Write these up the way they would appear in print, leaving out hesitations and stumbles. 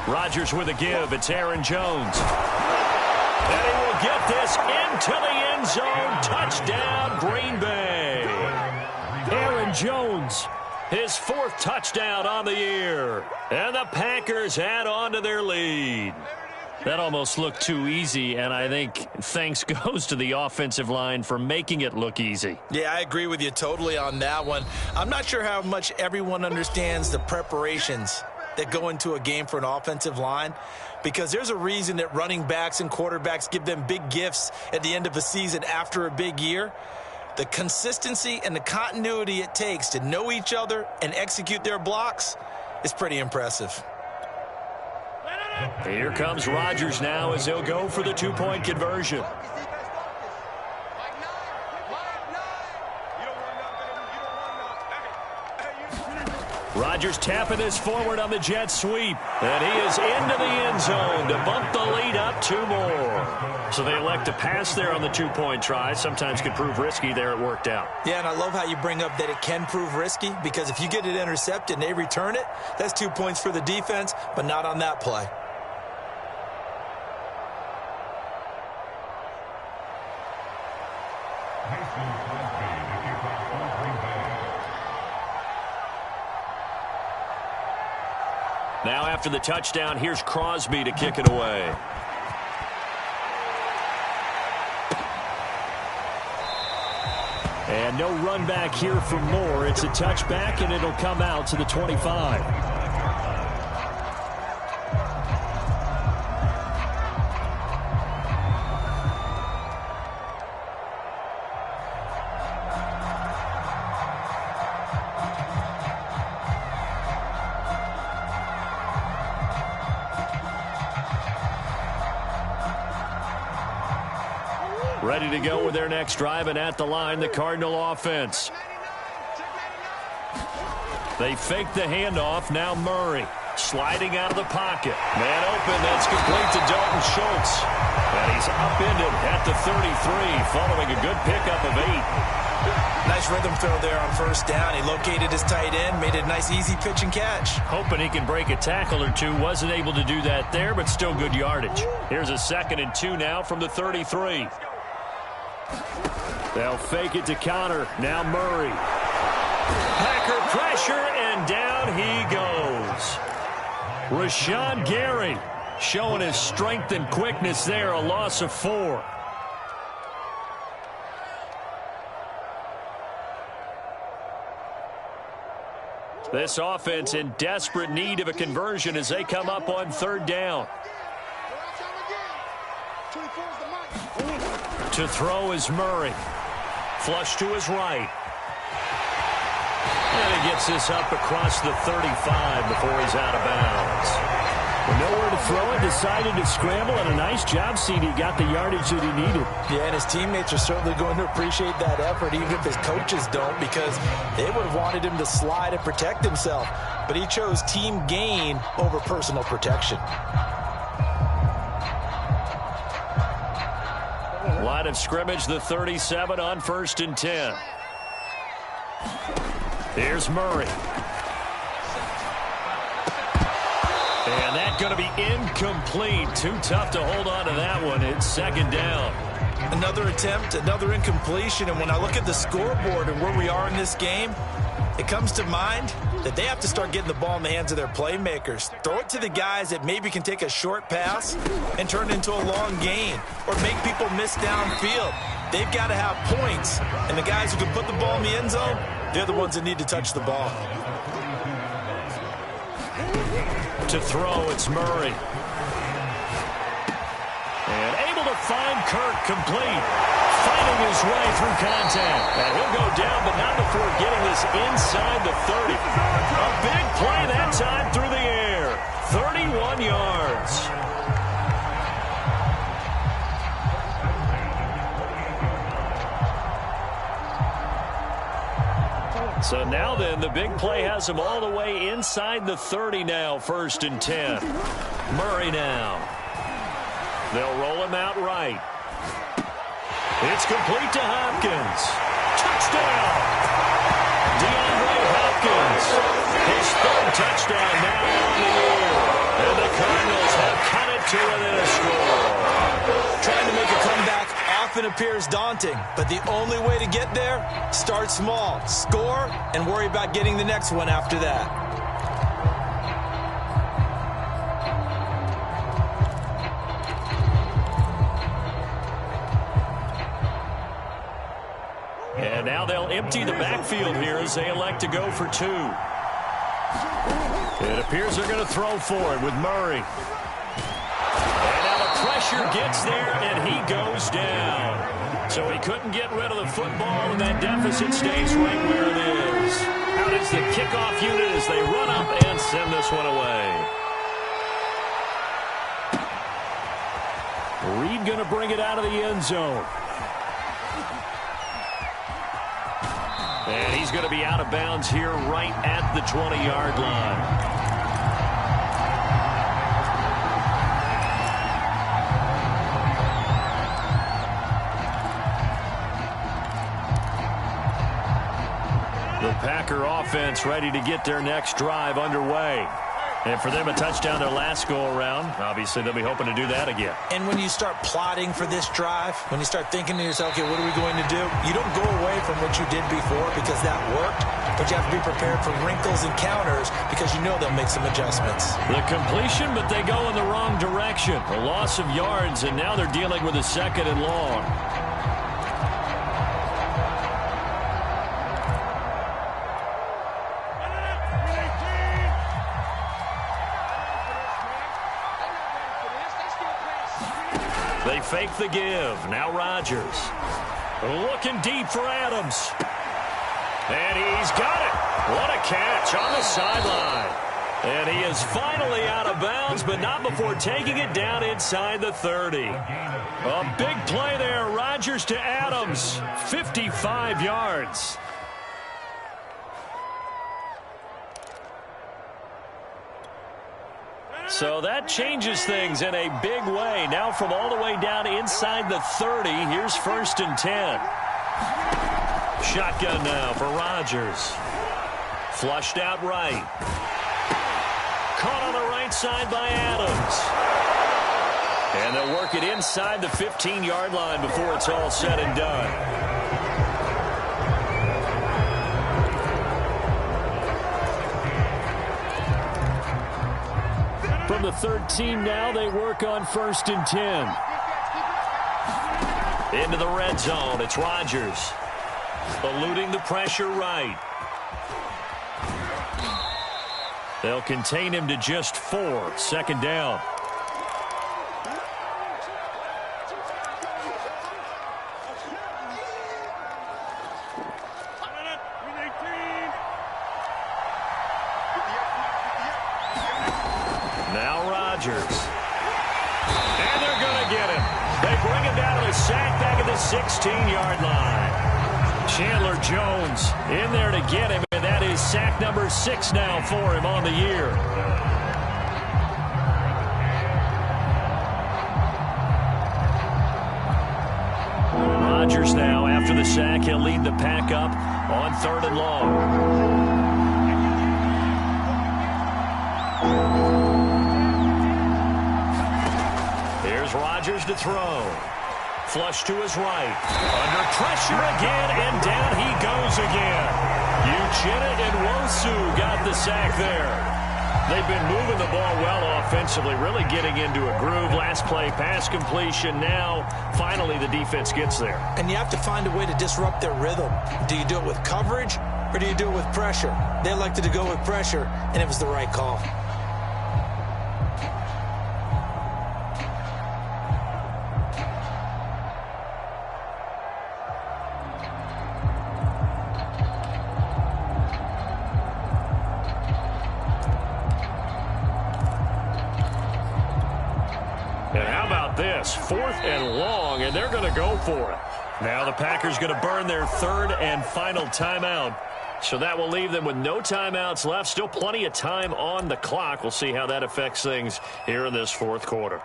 Rodgers with a give. It's Aaron Jones. And he will get this into the end zone. Touchdown, Green Bay. Aaron Jones, his 4th touchdown on the year. And the Packers add on to their lead. That almost looked too easy, and I think thanks goes to the offensive line for making it look easy. Yeah, I agree with you totally on that one. I'm not sure how much everyone understands the preparations that go into a game for an offensive line, because there's a reason that running backs and quarterbacks give them big gifts at the end of a season after a big year. The consistency and the continuity it takes to know each other and execute their blocks is pretty impressive. Here comes Rodgers now as he'll go for the 2-point conversion. Rodgers tapping this forward on the jet sweep. And he is into the end zone to bump the lead up 2 more. So they elect to pass there on the 2-point try. Sometimes could prove risky. There it worked out. Yeah, and I love how you bring up that it can prove risky, because if you get it intercepted and they return it, that's 2 points for the defense, but not on that play. Now after the touchdown, here's Crosby to kick it away. And no run back here for Moore. It's a touchback, and it'll come out to the 25. Ready to go with their next drive, and at the line, the Cardinal offense. They fake the handoff. Now Murray sliding out of the pocket. Man open. That's complete to Dalton Schultz. And he's upended at the 33, following a good pickup of 8. Nice rhythm throw there on first down. He located his tight end, made it a nice, easy pitch and catch. Hoping he can break a tackle or two. Wasn't able to do that there, but still good yardage. Here's a 2nd and 2 now from the 33. They'll fake it to counter. Now Murray. Packer pressure, and down he goes. Rashawn Gary showing his strength and quickness there. A loss of 4. This offense in desperate need of a conversion as they come up on 3rd down. To throw is Murray. Flush to his right. And he gets this up across the 35 before he's out of bounds. Nowhere to throw it, decided to scramble, and a nice job, CD. Got the yardage that he needed. Yeah, and his teammates are certainly going to appreciate that effort, even if his coaches don't, because they would have wanted him to slide and protect himself. But he chose team gain over personal protection. Line of scrimmage, the 37 on 1st and 10. Here's Murray. And that's going to be incomplete. Too tough to hold on to that one. It's 2nd down. Another attempt, another incompletion. And when I look at the scoreboard and where we are in this game, it comes to mind that they have to start getting the ball in the hands of their playmakers. Throw it to the guys that maybe can take a short pass and turn it into a long gain or make people miss downfield. They've got to have points, and the guys who can put the ball in the end zone, they're the ones that need to touch the ball. To throw, it's Murray. And able to find Kirk complete. Fighting his way through contact. And he'll go down, but not before getting this inside the 30. A big play that time through the air. 31 yards. So now then, the big play has him all the way inside the 30 now, 1st and 10. Murray now. They'll roll him out right. It's complete to Hopkins. Touchdown! DeAndre Hopkins. His 3rd touchdown now on the year. And the Cardinals often appears daunting, but the only way to get there, start small, score, and worry about getting the next one after that. And now they'll empty the backfield here as they elect to go for 2. It appears they're going to throw for it with Murray. And now the pressure gets there, and he goes down. So he couldn't get rid of the football, and that deficit stays right where it is. Out is the kickoff unit as they run up and send this one away. Reed going to bring it out of the end zone. And he's going to be out of bounds here right at the 20-yard line. The Packer offense ready to get their next drive underway. And for them, a touchdown their last go-around. Obviously, they'll be hoping to do that again. And when you start plotting for this drive, when you start thinking to yourself, okay, what are we going to do? You don't go away from what you did before because that worked, but you have to be prepared for wrinkles and counters because you know they'll make some adjustments. The completion, but they go in the wrong direction. A loss of yards, and now they're dealing with a 2nd and long. They fake the give. Now Rodgers. Looking deep for Adams. And he's got it. What a catch on the sideline. And he is finally out of bounds, but not before taking it down inside the 30. A big play there. Rodgers to Adams. 55 yards. So that changes things in a big way. Now from all the way down inside the 30, here's 1st and 10. Shotgun now for Rodgers. Flushed out right. Caught on the right side by Adams. And they'll work it inside the 15-yard line before it's all said and done. From the 13 now, they work on 1st and 10. Into the red zone, it's Rodgers. Eluding the pressure right. They'll contain him to just 4. 2nd down. Now Rodgers. And they're going to get him. They bring him down to the sack back at the 16-yard line. Chandler Jones in there to get him, and that is sack number 6 now for him on the year. Rodgers now, after the sack, he'll lead the pack up on 3rd and long. Rodgers to throw. Flush to his right. Under pressure again, and down he goes again. Uchenna and Wosu got the sack there. They've been moving the ball well offensively, really getting into a groove. Last play, pass completion. Now, finally, the defense gets there. And you have to find a way to disrupt their rhythm. Do you do it with coverage, or do you do it with pressure? They elected to go with pressure, and it was the right call. And how about this? 4th and long, and they're going to go for it. Now the Packers going to burn their 3rd and final timeout. So that will leave them with no timeouts left. Still plenty of time on the clock. We'll see how that affects things here in this 4th quarter.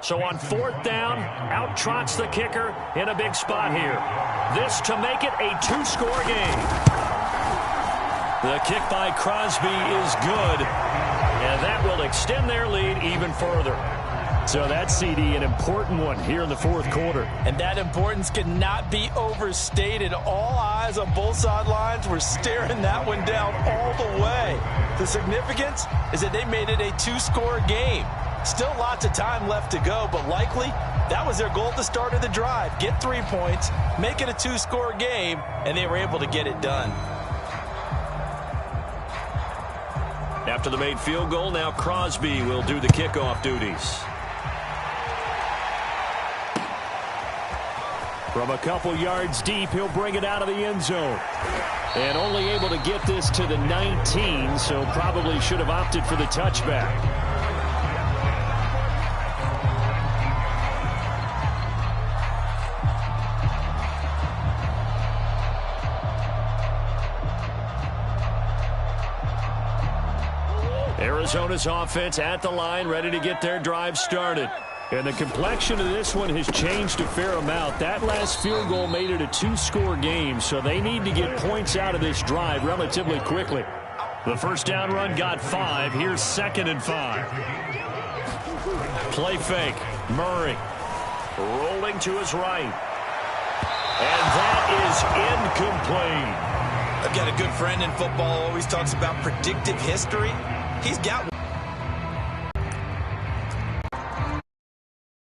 So on 4th down, out trots the kicker in a big spot here. This to make it a 2-score game. The kick by Crosby is good, and that will extend their lead even further. So that's, CD, an important one here in the 4th quarter. And that importance cannot be overstated. All eyes on both sidelines were staring that one down all the way. The significance is that they made it a 2-score game. Still lots of time left to go, but likely that was their goal at the start of the drive. Get 3 points, make it a 2-score game, and they were able to get it done. After the made field goal, now Crosby will do the kickoff duties. From a couple yards deep, he'll bring it out of the end zone. And only able to get this to the 19, so probably should have opted for the touchback. Arizona's offense at the line, ready to get their drive started. And the complexion of this one has changed a fair amount. That last field goal made it a 2-score game, so they need to get points out of this drive relatively quickly. The first down run got 5. Here's 2nd and 5. Play fake. Murray rolling to his right. And that is incomplete. I've got a good friend in football, always talks about predictive history. He's got